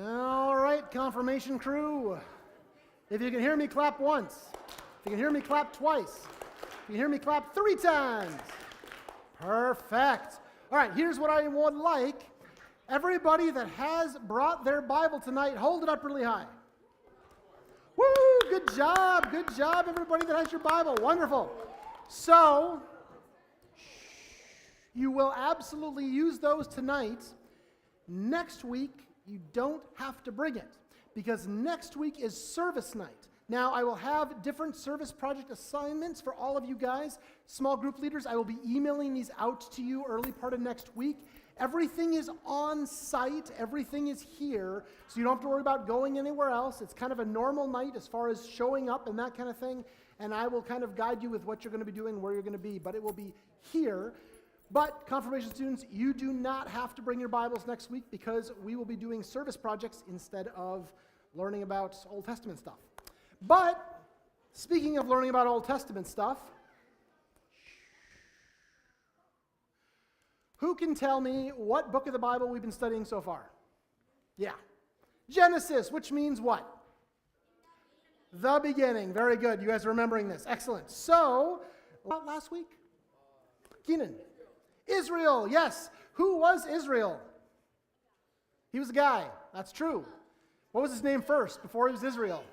All right, confirmation crew. If you can hear me, clap once. If you can hear me, clap twice. If you can hear me, clap 3 times. Perfect. All right, here's what I would like. Everybody that has brought their Bible tonight, hold it up really high. Woo, good job, everybody that has your Bible. Wonderful. So, you will absolutely use those tonight. Next week, you don't have to bring it, because next week is service night. Now, I will have different service project assignments for all of you guys. Small group leaders, I will be emailing these out to you early part of next week. Everything is on site. Everything is here, so you don't have to worry about going anywhere else. It's kind of a normal night as far as showing up and that kind of thing, and I will kind of guide you with what you're going to be doing, where you're going to be, but it will be here. But confirmation students, you do not have to bring your Bibles next week, because we will be doing service projects instead of learning about Old Testament stuff. But speaking of learning about Old Testament stuff, who can tell me what book of the Bible we've been studying so far? Yeah. Genesis, which means what? The beginning. Very good. You guys are remembering this. Excellent. So, last week? Kenan. Israel, yes. Who was Israel? He was a guy. That's true. What was his name first before he was Israel?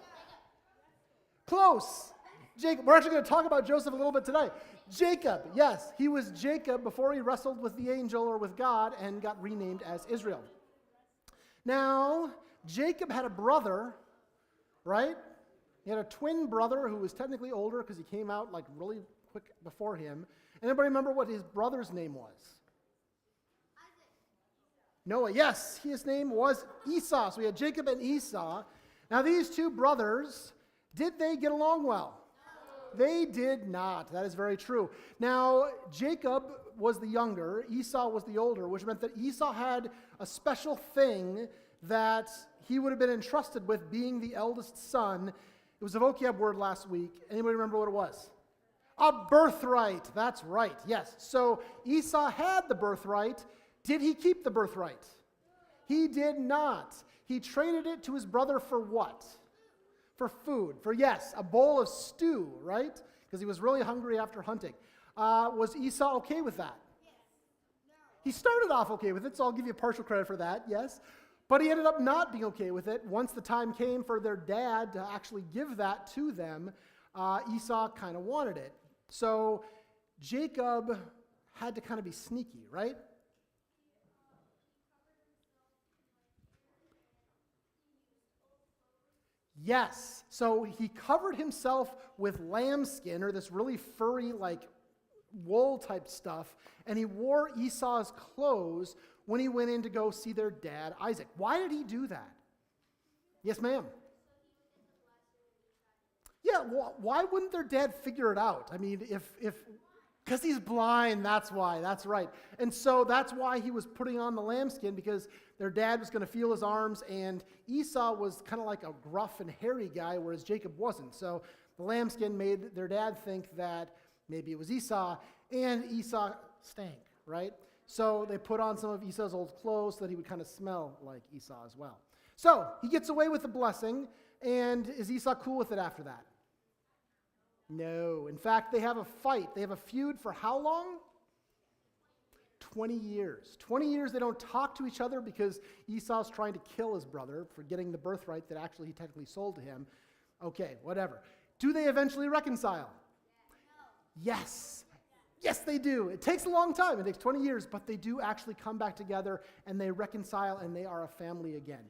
Close. Jacob. We're actually going to talk about Joseph a little bit today. Jacob, yes. He was Jacob before he wrestled with the angel or with God and got renamed as Israel. Now, Jacob had a brother, right? He had a twin brother who was technically older because he came out like really quick before him. Anybody remember what his brother's name was? Noah, yes, his name was Esau. So we had Jacob and Esau. Now these two brothers, did they get along well? No. They did not. That is very true. Now, Jacob was the younger, Esau was the older, which meant that Esau had a special thing that he would have been entrusted with, being the eldest son. It was a vocab word last week. Anybody remember what it was? A birthright. That's right. Yes. So Esau had the birthright. Did he keep the birthright? He did not. He traded it to his brother for what? For food. For, yes, a bowl of stew, right? Because he was really hungry after hunting. Was Esau okay with that? Yes. No. He started off okay with it, so I'll give you partial credit for that, yes. But he ended up not being okay with it. Once the time came for their dad to actually give that to them, Esau kind of wanted it. So Jacob had to kind of be sneaky, right? Yes. So he covered himself with lambskin, or this really furry, like wool type stuff, and he wore Esau's clothes when he went in to go see their dad, Isaac. Why did he do that? Yes, ma'am. Yeah, why wouldn't their dad figure it out? I mean, because he's blind, that's why. That's right. And so that's why he was putting on the lambskin, because their dad was going to feel his arms, and Esau was kind of like a gruff and hairy guy, whereas Jacob wasn't. So the lambskin made their dad think that maybe it was Esau, and Esau stank, right? So they put on some of Esau's old clothes so that he would kind of smell like Esau as well. So he gets away with the blessing, and is Esau cool with it after that? No. In fact, they have a fight. They have a feud for how long? 20 years. 20 years they don't talk to each other because Esau's trying to kill his brother for getting the birthright that actually he technically sold to him. Okay, whatever. Do they eventually reconcile? Yes. Yes, they do. It takes a long time. It takes 20 years, but they do actually come back together, and they reconcile, and they are a family again.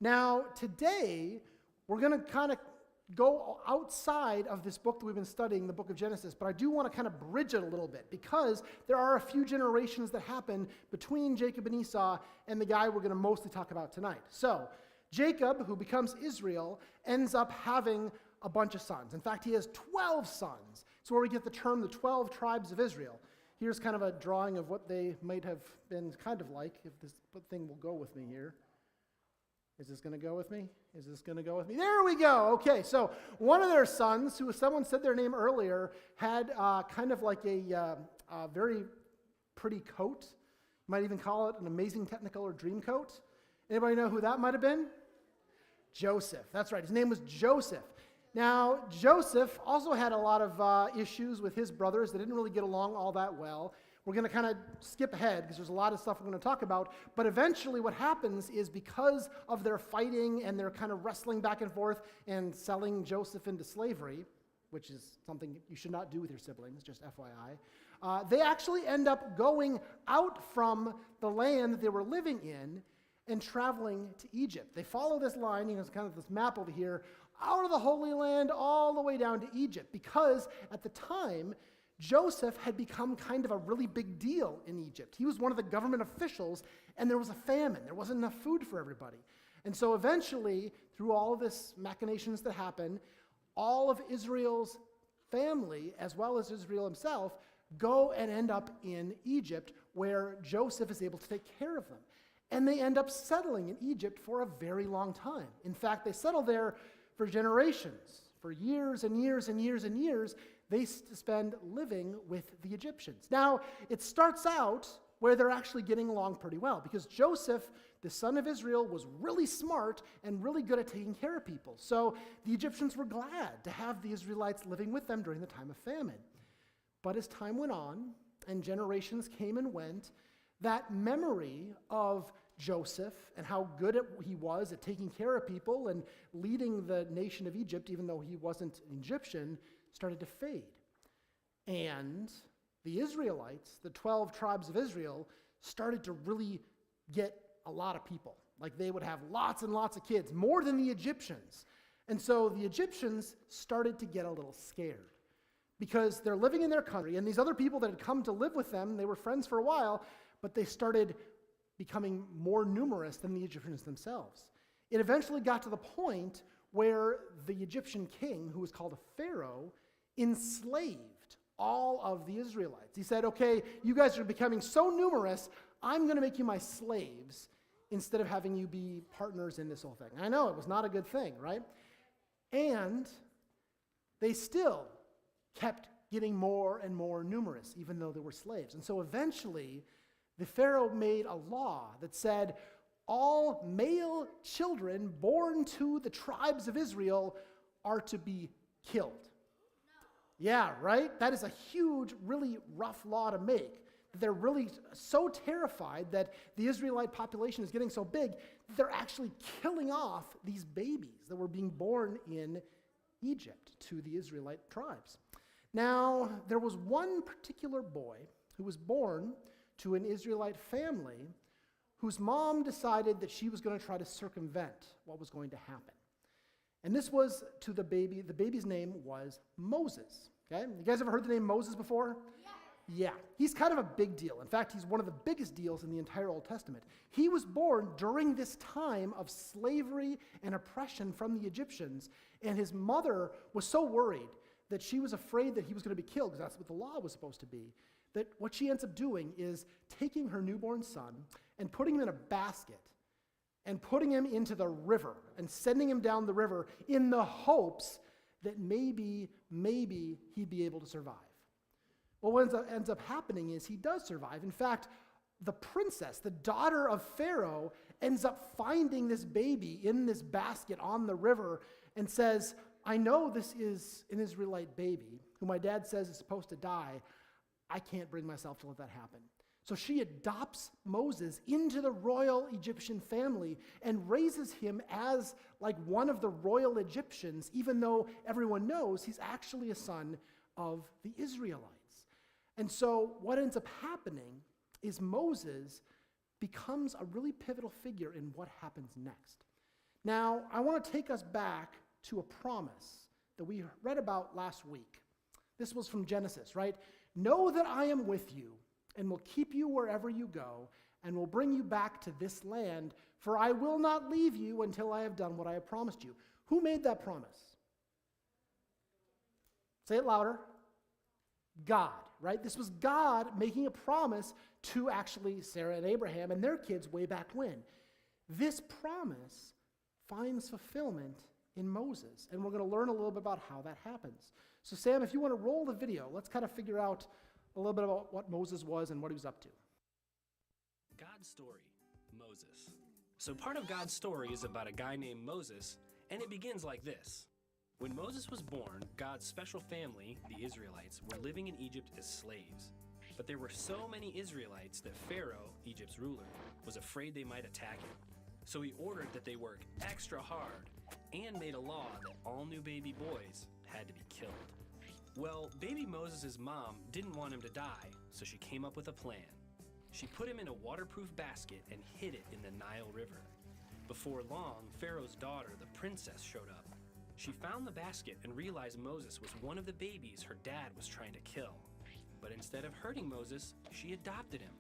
Now, today, we're going to kind of go outside of this book that we've been studying, the book of Genesis, but I do want to kind of bridge it a little bit, because there are a few generations that happen between Jacob and Esau and the guy we're going to mostly talk about tonight. So, Jacob, who becomes Israel, ends up having a bunch of sons. In fact, he has 12 sons. It's where we get the term the 12 tribes of Israel. Here's kind of a drawing of what they might have been kind of like, if this thing will go with me here. Is this going to go with me? Is this going to go with me? There we go. Okay, so one of their sons, who someone said their name earlier, had kind of like a very pretty coat. You might even call it an amazing technicolor dream coat. Anybody know who that might have been? Joseph. That's right. His name was Joseph. Now, Joseph also had a lot of issues with his brothers. They didn't really get along all that well. We're going to kind of skip ahead because there's a lot of stuff we're going to talk about. But eventually what happens is because of their fighting and their kind of wrestling back and forth and selling Joseph into slavery, which is something you should not do with your siblings, just FYI, they actually end up going out from the land that they were living in and traveling to Egypt. They follow this line, it's kind of this map over here, out of the Holy Land all the way down to Egypt, because at the time, Joseph had become kind of a really big deal in Egypt. He was one of the government officials, and there was a famine. There wasn't enough food for everybody. And so eventually, through all of this machinations that happen, all of Israel's family, as well as Israel himself, go and end up in Egypt, where Joseph is able to take care of them. And they end up settling in Egypt for a very long time. In fact, they settle there for generations. For years and years and years and years, they spend living with the Egyptians. Now, it starts out where they're actually getting along pretty well, because Joseph, the son of Israel, was really smart and really good at taking care of people. So the Egyptians were glad to have the Israelites living with them during the time of famine. But as time went on and generations came and went, that memory of Joseph and how good he was at taking care of people and leading the nation of Egypt, even though he wasn't an Egyptian, started to fade. And the Israelites, the 12 tribes of Israel, started to really get a lot of people. Like they would have lots and lots of kids, more than the Egyptians. And so the Egyptians started to get a little scared because they're living in their country, and these other people that had come to live with them, they were friends for a while, but they started becoming more numerous than the Egyptians themselves. It eventually got to the point where the Egyptian king, who was called a pharaoh, enslaved all of the Israelites. He said, okay, you guys are becoming so numerous, I'm going to make you my slaves instead of having you be partners in this whole thing. I know, it was not a good thing, right? And they still kept getting more and more numerous, even though they were slaves. And so eventually, the Pharaoh made a law that said all male children born to the tribes of Israel are to be killed. Yeah, right? That is a huge, really rough law to make. They're really so terrified that the Israelite population is getting so big that they're actually killing off these babies that were being born in Egypt to the Israelite tribes. Now, there was one particular boy who was born to an Israelite family whose mom decided that she was going to try to circumvent what was going to happen. And this was to the baby. The baby's name was Moses. Okay? You guys ever heard the name Moses before? Yeah. He's kind of a big deal. In fact, he's one of the biggest deals in the entire Old Testament. He was born during this time of slavery and oppression from the Egyptians, and his mother was so worried that she was afraid that he was going to be killed, because that's what the law was supposed to be, that what she ends up doing is taking her newborn son and putting him in a basket and putting him into the river and sending him down the river in the hopes that maybe he'd be able to survive. Well, what ends up happening is he does survive. In fact, the princess, the daughter of Pharaoh, ends up finding this baby in this basket on the river and says, I know this is an Israelite baby who my dad says is supposed to die. I can't bring myself to let that happen. So she adopts Moses into the royal Egyptian family and raises him as like one of the royal Egyptians, even though everyone knows he's actually a son of the Israelites. And so what ends up happening is Moses becomes a really pivotal figure in what happens next. Now, I want to take us back to a promise that we read about last week. This was from Genesis, right? Know that I am with you and will keep you wherever you go and will bring you back to this land, for I will not leave you until I have done what I have promised you. Who made that promise? Say it louder. God, right? This was God making a promise to actually Sarah and Abraham and their kids way back when. This promise finds fulfillment in Moses, and we're going to learn a little bit about how that happens. So Sam, if you want to roll the video, let's kind of figure out a little bit about what Moses was and what he was up to. God's story, Moses. So part of God's story is about a guy named Moses, and it begins like this. When Moses was born, God's special family, the Israelites, were living in Egypt as slaves. But there were so many Israelites that Pharaoh, Egypt's ruler, was afraid they might attack him. So he ordered that they work extra hard and made a law that all new baby boys had to be killed. Well, baby Moses' mom didn't want him to die, so she came up with a plan. She put him in a waterproof basket and hid it in the Nile River. Before long, Pharaoh's daughter, the princess, showed up. She found the basket and realized Moses was one of the babies her dad was trying to kill. But instead of hurting Moses, she adopted him.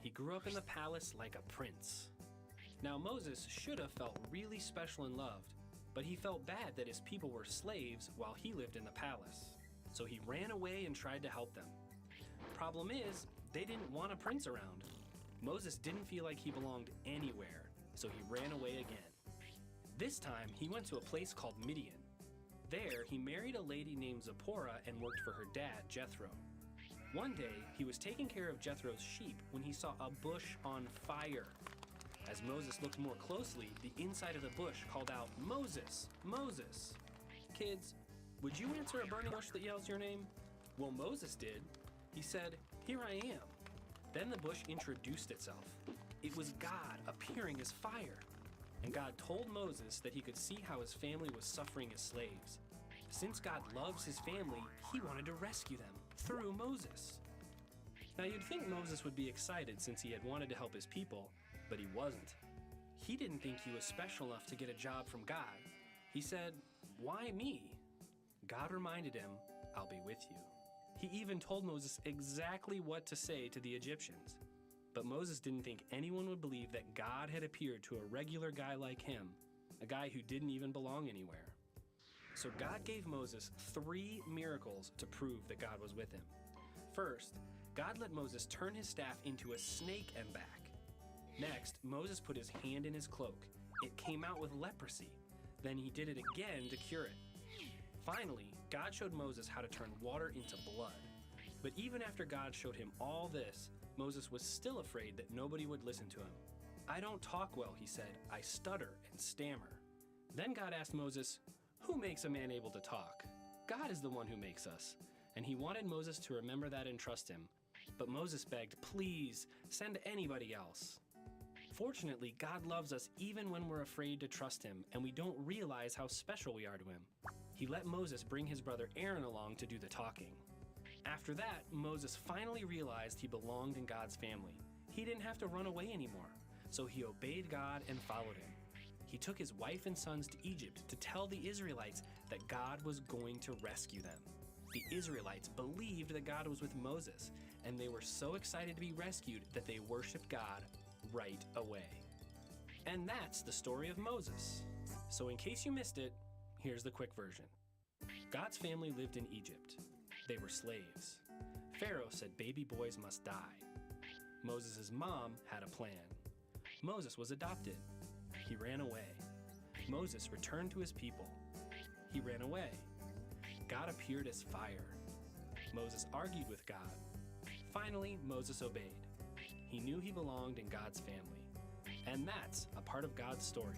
He grew up in the palace like a prince. Now Moses should have felt really special and loved, but he felt bad that his people were slaves while he lived in the palace. So he ran away and tried to help them. Problem is, they didn't want a prince around. Moses didn't feel like he belonged anywhere, so he ran away again. This time, he went to a place called Midian. There, he married a lady named Zipporah and worked for her dad, Jethro. One day, he was taking care of Jethro's sheep when he saw a bush on fire. As Moses looked more closely, the inside of the bush called out, "Moses, Moses." Kids, would you answer a burning bush that yells your name? Well, Moses did. He said, "Here I am." Then the bush introduced itself. It was God appearing as fire. And God told Moses that he could see how his family was suffering as slaves. Since God loves his family, he wanted to rescue them through Moses. Now you'd think Moses would be excited since he had wanted to help his people, but he wasn't. He didn't think he was special enough to get a job from God. He said, "Why me?" God reminded him, "I'll be with you." He even told Moses exactly what to say to the Egyptians. But Moses didn't think anyone would believe that God had appeared to a regular guy like him, a guy who didn't even belong anywhere. So God gave Moses 3 miracles to prove that God was with him. First, God let Moses turn his staff into a snake and back. Next, Moses put his hand in his cloak. It came out with leprosy. Then he did it again to cure it. Finally, God showed Moses how to turn water into blood. But even after God showed him all this, Moses was still afraid that nobody would listen to him. "I don't talk well," he said. "I stutter and stammer." Then God asked Moses, "Who makes a man able to talk? God is the one who makes us." And he wanted Moses to remember that and trust him. But Moses begged, "Please, send anybody else." Fortunately, God loves us even when we're afraid to trust him and we don't realize how special we are to him. He let Moses bring his brother Aaron along to do the talking. After that, Moses finally realized he belonged in God's family. He didn't have to run away anymore, so he obeyed God and followed him. He took his wife and sons to Egypt to tell the Israelites that God was going to rescue them. The Israelites believed that God was with Moses, and they were so excited to be rescued that they worshiped God right away. And that's the story of Moses. So in case you missed it, here's the quick version. God's family lived in Egypt. They were slaves. Pharaoh said baby boys must die. Moses' mom had a plan. Moses was adopted. He ran away. Moses returned to his people. He ran away. God appeared as fire. Moses argued with God. Finally, Moses obeyed. He knew he belonged in God's family. And that's a part of God's story.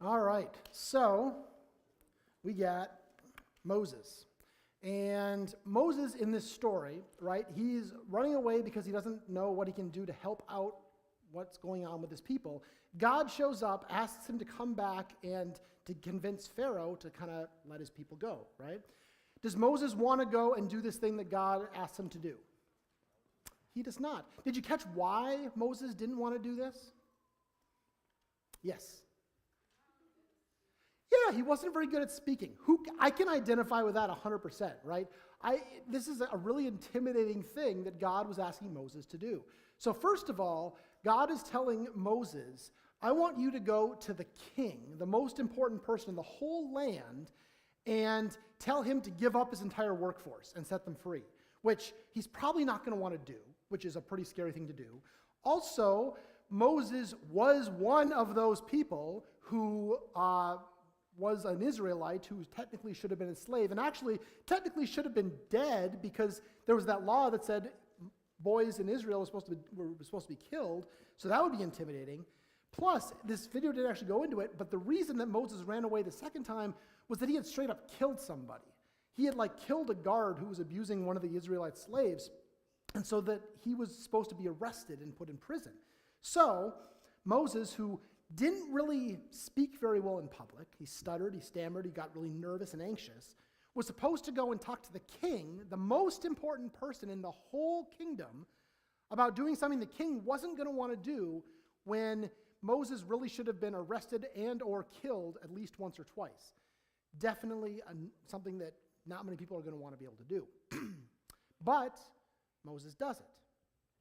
All right, so we got Moses. And Moses in this story, right, he's running away because he doesn't know what he can do to help out what's going on with his people. God shows up, asks him to come back and to convince Pharaoh to kind of let his people go, right? Does Moses want to go and do this thing that God asked him to do? He does not. Did you catch why Moses didn't want to do this? Yes. Yeah, he wasn't very good at speaking. I can identify with that 100%, right? This is a really intimidating thing that God was asking Moses to do. So first of all, God is telling Moses, I want you to go to the king, the most important person in the whole land, and tell him to give up his entire workforce and set them free, which he's probably not going to want to do, which is a pretty scary thing to do. Also, Moses was one of those people who was an Israelite who technically should have been a slave, and actually technically should have been dead because there was that law that said boys in Israel were supposed to be killed, so that would be intimidating. Plus, this video didn't actually go into it, but the reason that Moses ran away the second time was that he had straight up killed somebody. He had killed a guard who was abusing one of the Israelite slaves, and so that he was supposed to be arrested and put in prison. So Moses, who didn't really speak very well in public, he stuttered, he stammered, he got really nervous and anxious, was supposed to go and talk to the king, the most important person in the whole kingdom, about doing something the king wasn't going to want to do when Moses really should have been arrested and or killed at least once or twice. Definitely something that not many people are going to want to be able to do. But Moses doesn't.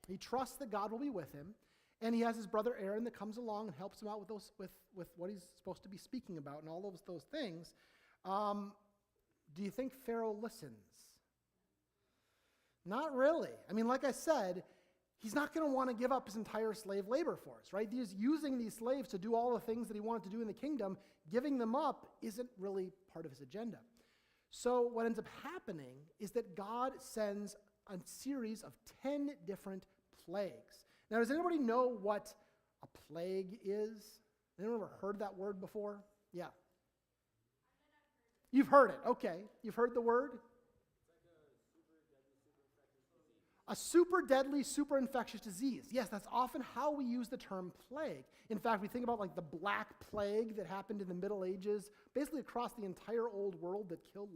He trusts that God will be with him, and he has his brother Aaron that comes along and helps him out with what he's supposed to be speaking about and all those things. Do you think Pharaoh listens? Not really. I mean, like I said, he's not going to want to give up his entire slave labor force, right? He's using these slaves to do all the things that he wanted to do in the kingdom. Giving them up isn't really part of his agenda. So what ends up happening is that God sends a series of 10 different plagues. Now, does anybody know what a plague is? Anyone ever heard that word before? Yeah. You've heard it. Okay. You've heard the word? A super deadly, super infectious disease. Yes, that's often how we use the term plague. In fact, we think about the Black Plague that happened in the Middle Ages, basically across the entire old world, that killed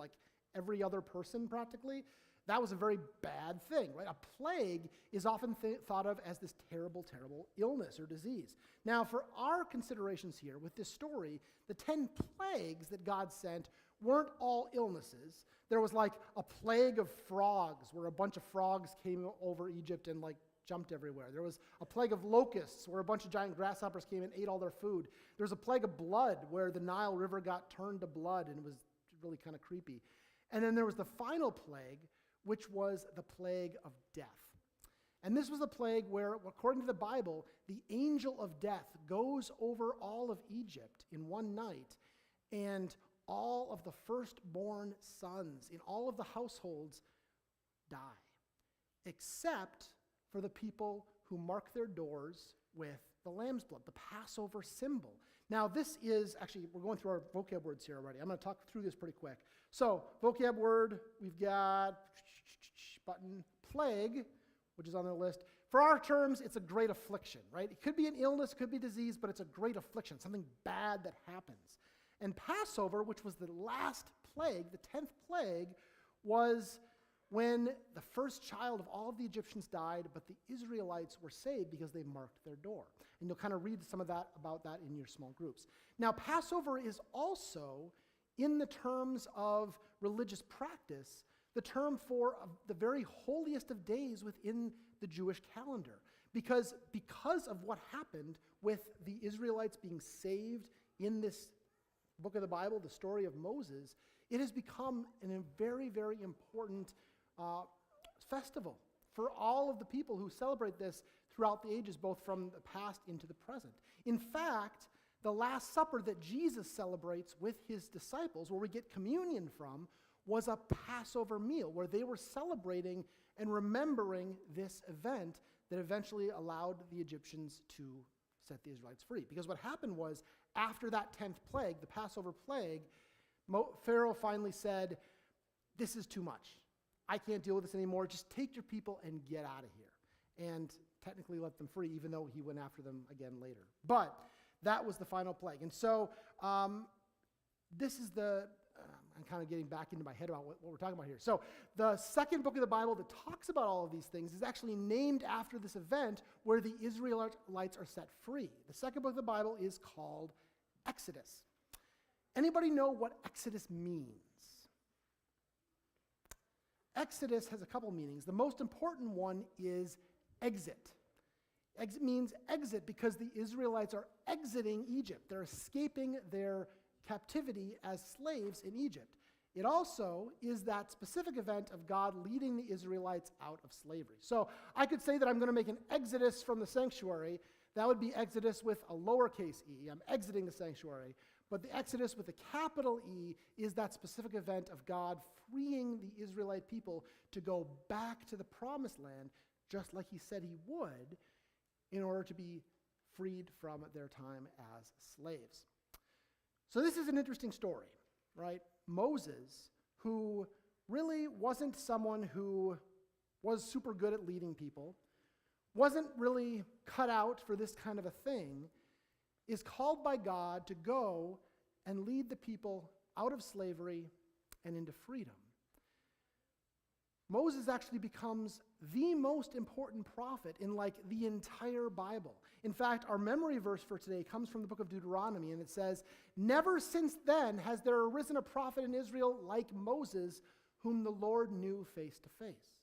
every other person practically. That was a very bad thing, right? A plague is often thought of as this terrible, terrible illness or disease. Now, for our considerations here with this story, the 10 plagues that God sent weren't all illnesses. There was a plague of frogs, where a bunch of frogs came over Egypt and jumped everywhere. There was a plague of locusts, where a bunch of giant grasshoppers came and ate all their food. There was a plague of blood, where the Nile River got turned to blood, and it was really kind of creepy. And then there was the final plague, which was the plague of death. And this was a plague where, according to the Bible, the angel of death goes over all of Egypt in one night, and all of the firstborn sons in all of the households die, except for the people who mark their doors with the lamb's blood, the Passover symbol. Now, this is, actually, we're going through our vocab words here already. I'm going to talk through this pretty quick. So, vocab word, we've got button, plague, which is on the list. For our terms, it's a great affliction, right? It could be an illness, could be disease, but it's a great affliction, something bad that happens. And Passover, which was the last plague, the 10th plague, was when the first child of all of the Egyptians died, but the Israelites were saved because they marked their door. And you'll kind of read some of that about that in your small groups. Now, Passover is also, in the terms of religious practice, the term for the very holiest of days within the Jewish calendar. Because of what happened with the Israelites being saved in this book of the Bible, the story of Moses, it has become a very, very important festival for all of the people who celebrate this throughout the ages, both from the past into the present. In fact, the Last Supper that Jesus celebrates with his disciples, where we get communion from, was a Passover meal where they were celebrating and remembering this event that eventually allowed the Egyptians to set the Israelites free. Because what happened was, after that 10th plague, the Passover plague, Pharaoh finally said, "This is too much. I can't deal with this anymore. Just take your people and get out of here." And technically let them free, even though he went after them again later. But that was the final plague. And so this is I'm kind of getting back into my head about what we're talking about here. So the second book of the Bible that talks about all of these things is actually named after this event where the Israelites are set free. The second book of the Bible is called Exodus. Anybody know what Exodus means? Exodus has a couple meanings. The most important one is exit. Exit means exit because the Israelites are exiting Egypt. They're escaping their captivity as slaves in Egypt. It also is that specific event of God leading the Israelites out of slavery. So I could say that I'm going to make an exodus from the sanctuary. That would be exodus with a lowercase e. I'm exiting the sanctuary. But the Exodus with a capital E is that specific event of God freeing the Israelite people to go back to the promised land, just like he said he would, in order to be freed from their time as slaves. So this is an interesting story, right? Moses, who really wasn't someone who was super good at leading people, wasn't really cut out for this kind of a thing, is called by God to go and lead the people out of slavery and into freedom. Moses actually becomes the most important prophet in the entire Bible. In fact, our memory verse for today comes from the book of Deuteronomy, and it says, "Never since then has there arisen a prophet in Israel like Moses, whom the Lord knew face to face."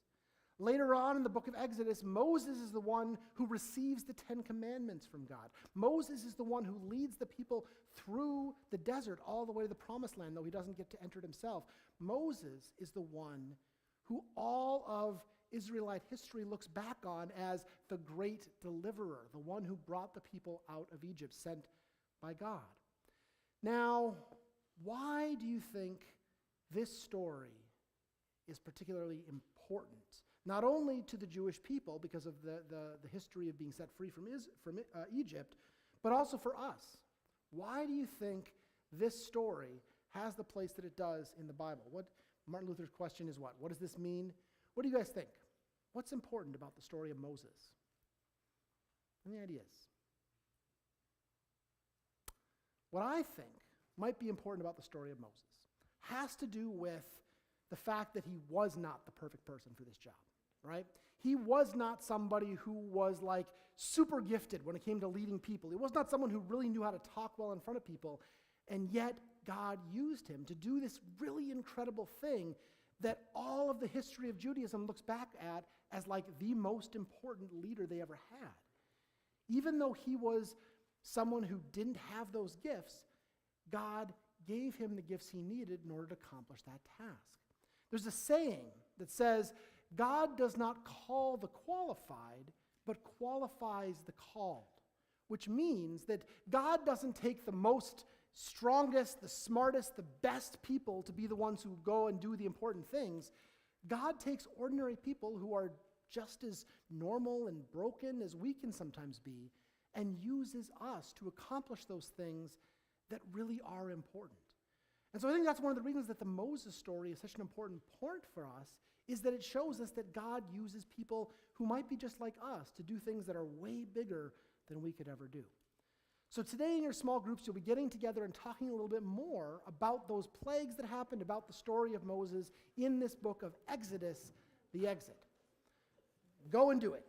Later on in the book of Exodus, Moses is the one who receives the 10 Commandments from God. Moses is the one who leads the people through the desert all the way to the promised land, though he doesn't get to enter it himself. Moses is the one who all of Israelite history looks back on as the great deliverer, the one who brought the people out of Egypt, sent by God. Now, why do you think this story is particularly important? Not only to the Jewish people because of the history of being set free from Egypt, but also for us. Why do you think this story has the place that it does in the Bible? Martin Luther's question is what? What does this mean? What do you guys think? What's important about the story of Moses? Any ideas? What I think might be important about the story of Moses has to do with the fact that he was not the perfect person for this job, right? He was not somebody who was super gifted when it came to leading people. He was not someone who really knew how to talk well in front of people, and yet God used him to do this really incredible thing that all of the history of Judaism looks back at as the most important leader they ever had. Even though he was someone who didn't have those gifts, God gave him the gifts he needed in order to accomplish that task. There's a saying that says, God does not call the qualified, but qualifies the called, which means that God doesn't take the most strongest, the smartest, the best people to be the ones who go and do the important things. God takes ordinary people who are just as normal and broken as we can sometimes be and uses us to accomplish those things that really are important. And so I think that's one of the reasons that the Moses story is such an important point for us, is that it shows us that God uses people who might be just like us to do things that are way bigger than we could ever do. So today in your small groups, you'll be getting together and talking a little bit more about those plagues that happened, about the story of Moses in this book of Exodus, the exit. Go and do it.